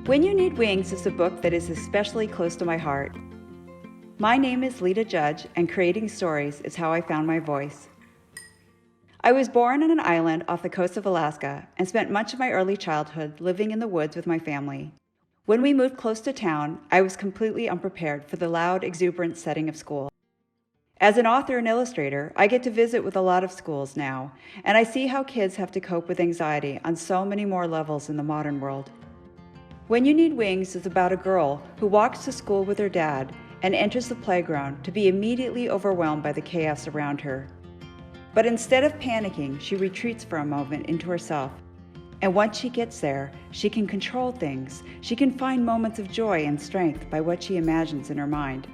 When You Need Wings is a book that is especially close to my heart. My name is Lita Judge, and creating stories is how I found my voice. I was born on an island off the coast of Alaska and spent much of my early childhood living in the woods with my family. When we moved close to town, I was completely unprepared for the loud, exuberant setting of school. As an author and illustrator, I get to visit with a lot of schools now, and I see how kids have to cope with anxiety on so many more levels in the modern world. When You Need Wings is about a girl who walks to school with her dad and enters the playground to be immediately overwhelmed by the chaos around her. But instead of panicking, she retreats for a moment into herself. And once she gets there, she can control things. She can find moments of joy and strength by what she imagines in her mind.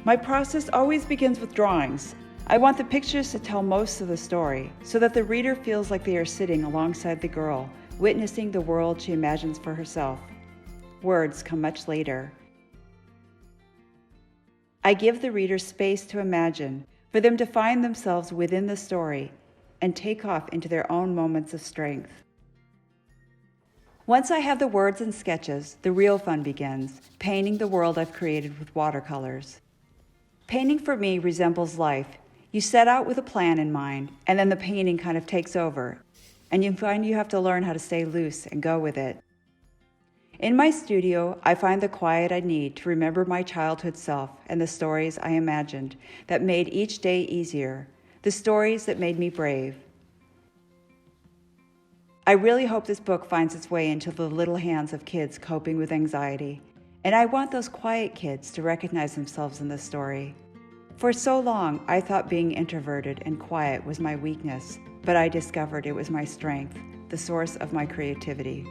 My process always begins with drawings. I want the pictures to tell most of the story so that the reader feels like they are sitting alongside the girl, witnessing the world she imagines for herself. Words come much later. I give the reader space to imagine, for them to find themselves within the story and take off into their own moments of strength. Once I have the words and sketches, the real fun begins, painting the world I've created with watercolors. Painting for me resembles life. You set out with a plan in mind, and then the painting kind of takes over, and you find you have to learn how to stay loose and go with it. In my studio, I find the quiet I need to remember my childhood self and the stories I imagined that made each day easier, the stories that made me brave. I really hope this book finds its way into the little hands of kids coping with anxiety, and I want those quiet kids to recognize themselves in the story. For so long, I thought being introverted and quiet was my weakness, but I discovered it was my strength, the source of my creativity.